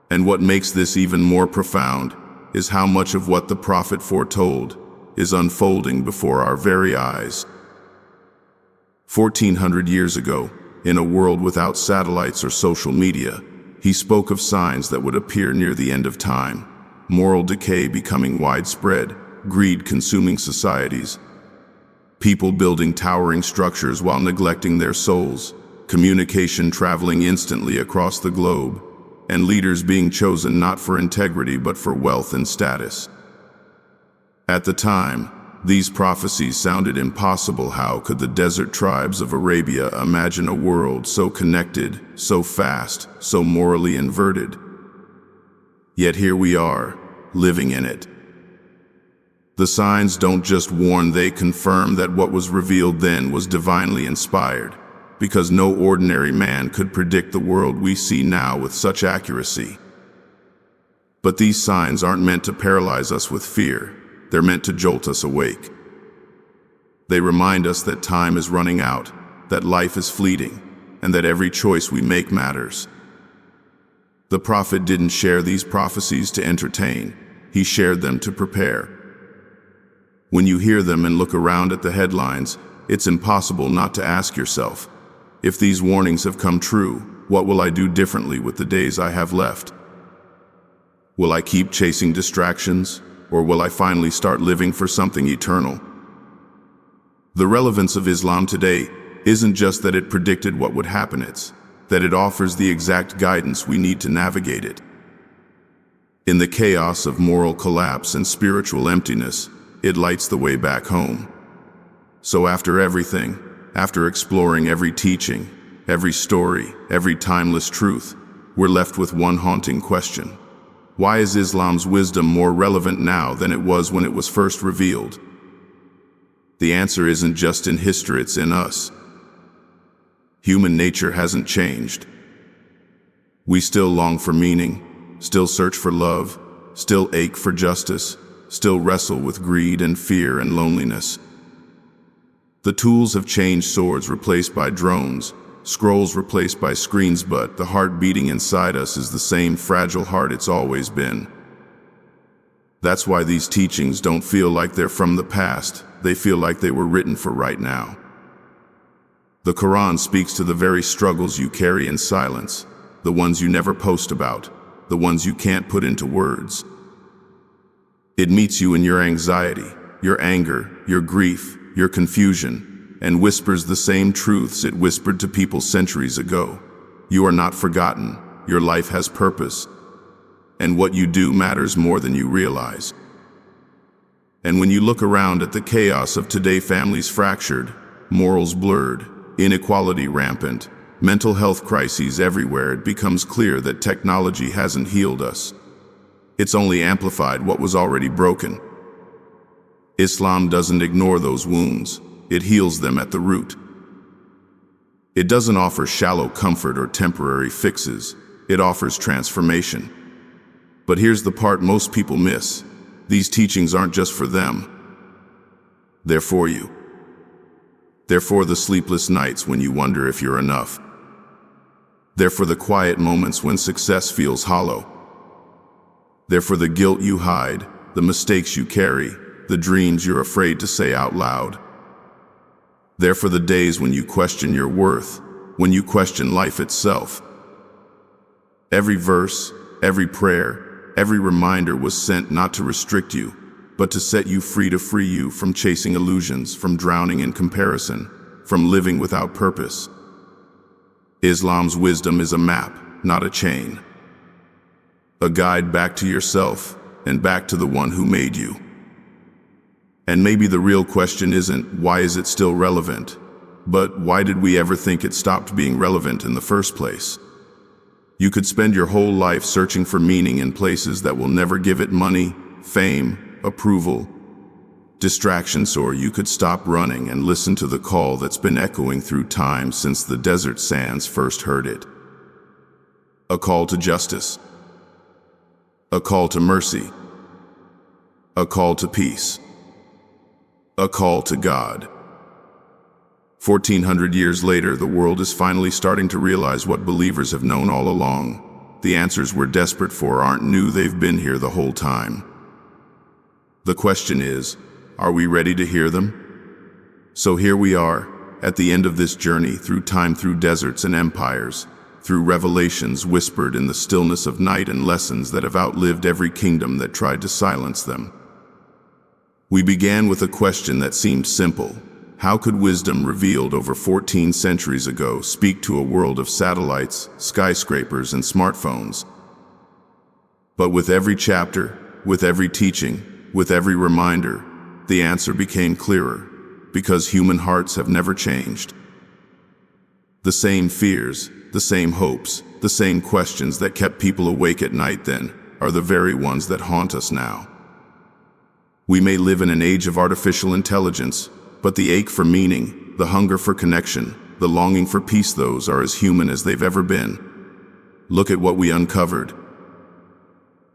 Speaker 1: And what makes this even more profound is how much of what the Prophet foretold is unfolding before our very eyes. 1400 years ago, in a world without satellites or social media, he spoke of signs that would appear near the end of time: moral decay becoming widespread, greed consuming societies, people building towering structures while neglecting their souls, communication traveling instantly across the globe, and leaders being chosen not for integrity but for wealth and status. At the time, these prophecies sounded impossible. How could the desert tribes of Arabia imagine a world so connected, so fast, so morally inverted? Yet here we are, living in it. The signs don't just warn, they confirm that what was revealed then was divinely inspired, because no ordinary man could predict the world we see now with such accuracy. But these signs aren't meant to paralyze us with fear. They're meant to jolt us awake. They remind us that time is running out, that life is fleeting, and that every choice we make matters. The Prophet didn't share these prophecies to entertain. He shared them to prepare. When you hear them and look around at the headlines, it's impossible not to ask yourself, if these warnings have come true, what will I do differently with the days I have left? Will I keep chasing distractions? Or will I finally start living for something eternal? The relevance of Islam today isn't just that it predicted what would happen, it's that it offers the exact guidance we need to navigate it. In the chaos of moral collapse and spiritual emptiness, it lights the way back home. So after everything, after exploring every teaching, every story, every timeless truth, we're left with one haunting question. Why is Islam's wisdom more relevant now than it was when it was first revealed? The answer isn't just in history, it's in us. Human nature hasn't changed. We still long for meaning, still search for love, still ache for justice, still wrestle with greed and fear and loneliness. The tools have changed: swords replaced by drones, scrolls replaced by screens, but the heart beating inside us is the same fragile heart it's always been. That's why these teachings don't feel like they're from the past, they feel like they were written for right now. The Quran speaks to the very struggles you carry in silence, the ones you never post about, the ones you can't put into words. It meets you in your anxiety, your anger, your grief, your confusion, and whispers the same truths it whispered to people centuries ago. You are not forgotten, your life has purpose, and what you do matters more than you realize. And when you look around at the chaos of today, families fractured, morals blurred, inequality rampant, mental health crises everywhere, it becomes clear that technology hasn't healed us. It's only amplified what was already broken. Islam doesn't ignore those wounds, it heals them at the root. It doesn't offer shallow comfort or temporary fixes, it offers transformation. But here's the part most people miss. These teachings aren't just for them. They're for you. They're for the sleepless nights when you wonder if you're enough. They're for the quiet moments when success feels hollow. They're for the guilt you hide, the mistakes you carry, the dreams you're afraid to say out loud. They're for the days when you question your worth, when you question life itself. Every verse, every prayer, every reminder was sent not to restrict you, but to set you free, to free you from chasing illusions, from drowning in comparison, from living without purpose. Islam's wisdom is a map, not a chain. A guide back to yourself and back to the one who made you. And maybe the real question isn't, why is it still relevant? But why did we ever think it stopped being relevant in the first place? You could spend your whole life searching for meaning in places that will never give it: money, fame, approval, distractions. Or you could stop running and listen to the call that's been echoing through time since the desert sands first heard it. A call to justice. A call to mercy. A call to peace. A call to God. 1400 years later, the world is finally starting to realize what believers have known all along. The answers we're desperate for aren't new, they've been here the whole time. The question is, are we ready to hear them? So here we are, at the end of this journey through time, through deserts and empires, through revelations whispered in the stillness of night and lessons that have outlived every kingdom that tried to silence them. We began with a question that seemed simple. How could wisdom revealed over 14 centuries ago speak to a world of satellites, skyscrapers, and smartphones? But with every chapter, with every teaching, with every reminder, the answer became clearer, because human hearts have never changed. The same fears, the same hopes, the same questions that kept people awake at night then are the very ones that haunt us now. We may live in an age of artificial intelligence, but the ache for meaning, the hunger for connection, the longing for peace, those are as human as they've ever been. Look at what we uncovered.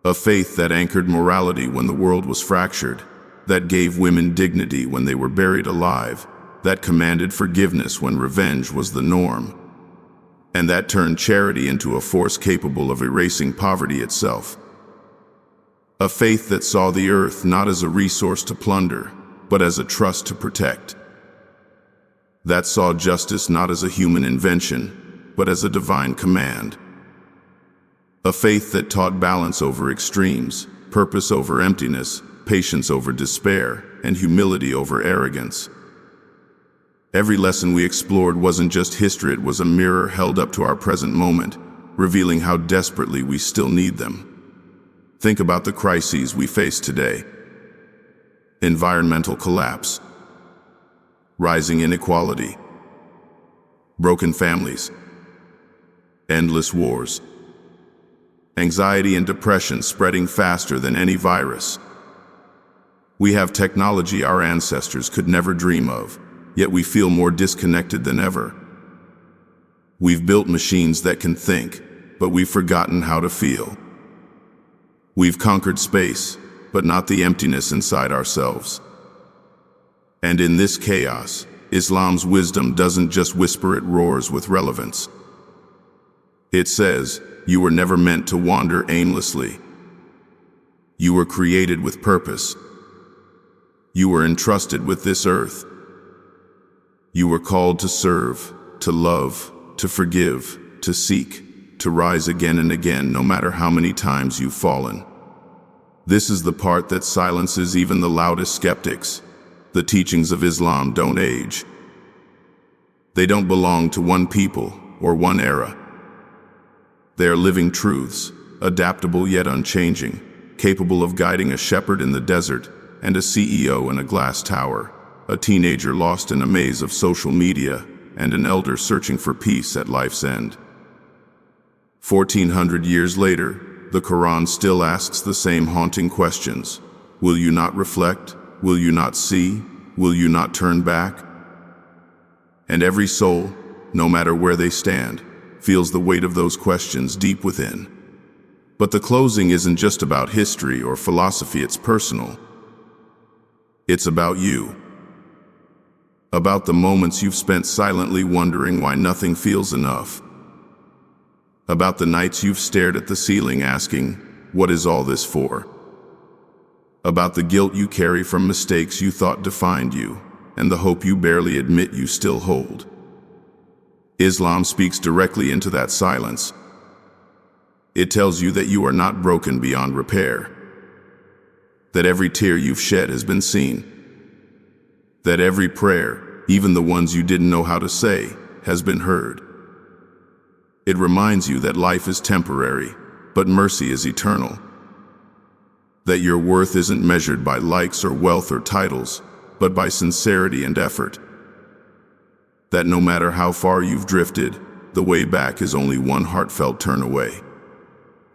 Speaker 1: A faith that anchored morality when the world was fractured, that gave women dignity when they were buried alive, that commanded forgiveness when revenge was the norm, and that turned charity into a force capable of erasing poverty itself. A faith that saw the earth not as a resource to plunder, but as a trust to protect. That saw justice not as a human invention, but as a divine command. A faith that taught balance over extremes, purpose over emptiness, patience over despair, and humility over arrogance. Every lesson we explored wasn't just history, it was a mirror held up to our present moment, revealing how desperately we still need them. Think about the crises we face today. Environmental collapse, rising inequality, broken families, endless wars, anxiety and depression spreading faster than any virus. We have technology our ancestors could never dream of, yet we feel more disconnected than ever. We've built machines that can think, but we've forgotten how to feel. We've conquered space, but not the emptiness inside ourselves. And in this chaos, Islam's wisdom doesn't just whisper, it roars with relevance. It says, you were never meant to wander aimlessly. You were created with purpose. You were entrusted with this earth. You were called to serve, to love, to forgive, to seek, to rise again and again, no matter how many times you've fallen. This is the part that silences even the loudest skeptics. The teachings of Islam don't age. They don't belong to one people or one era. They are living truths, adaptable yet unchanging, capable of guiding a shepherd in the desert and a CEO in a glass tower, a teenager lost in a maze of social media, and an elder searching for peace at life's end. 1400 years later, the Quran still asks the same haunting questions. Will you not reflect? Will you not see? Will you not turn back? And every soul, no matter where they stand, feels the weight of those questions deep within. But the closing isn't just about history or philosophy, it's personal. It's about you. About the moments you've spent silently wondering why nothing feels enough. About the nights you've stared at the ceiling asking, what is all this for? About the guilt you carry from mistakes you thought defined you, and the hope you barely admit you still hold. Islam speaks directly into that silence. It tells you that you are not broken beyond repair, that every tear you've shed has been seen, that every prayer, even the ones you didn't know how to say, has been heard. It reminds you that life is temporary, but mercy is eternal, that your worth isn't measured by likes or wealth or titles, but by sincerity and effort, that no matter how far you've drifted, the way back is only one heartfelt turn away.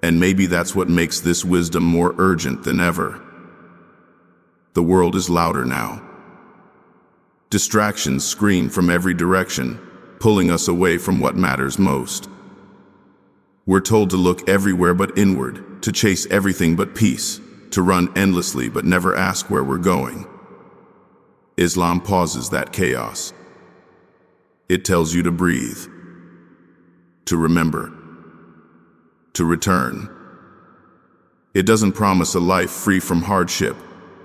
Speaker 1: And maybe that's what makes this wisdom more urgent than ever. The world is louder now. Distractions scream from every direction, pulling us away from what matters most. We're told to look everywhere but inward, to chase everything but peace, to run endlessly but never ask where we're going. Islam pauses that chaos. It tells you to breathe, to remember, to return. It doesn't promise a life free from hardship,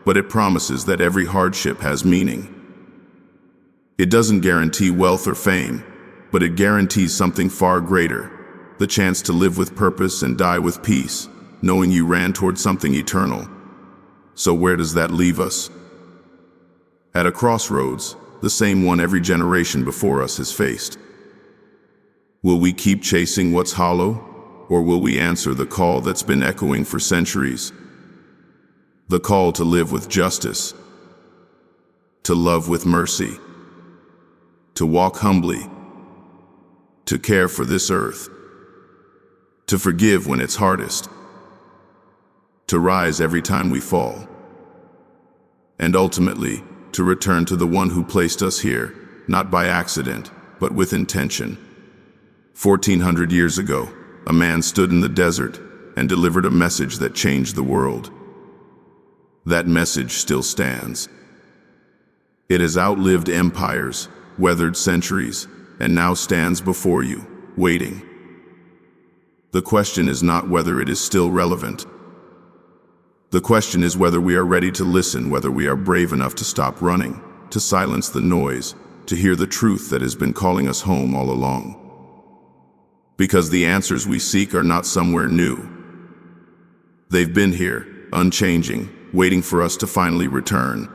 Speaker 1: but it promises that every hardship has meaning. It doesn't guarantee wealth or fame, but it guarantees something far greater, the chance to live with purpose and die with peace, knowing you ran toward something eternal. So where does that leave us? At a crossroads, the same one every generation before us has faced. Will we keep chasing what's hollow, or will we answer the call that's been echoing for centuries? The call to live with justice, to love with mercy, to walk humbly, to care for this earth, to forgive when it's hardest, to rise every time we fall, and ultimately, to return to the one who placed us here, not by accident, but with intention. 1400 years ago, a man stood in the desert and delivered a message that changed the world. That message still stands. It has outlived empires, weathered centuries, and now stands before you, waiting. The question is not whether it is still relevant. The question is whether we are ready to listen, whether we are brave enough to stop running, to silence the noise, to hear the truth that has been calling us home all along. Because the answers we seek are not somewhere new. They've been here, unchanging, waiting for us to finally return.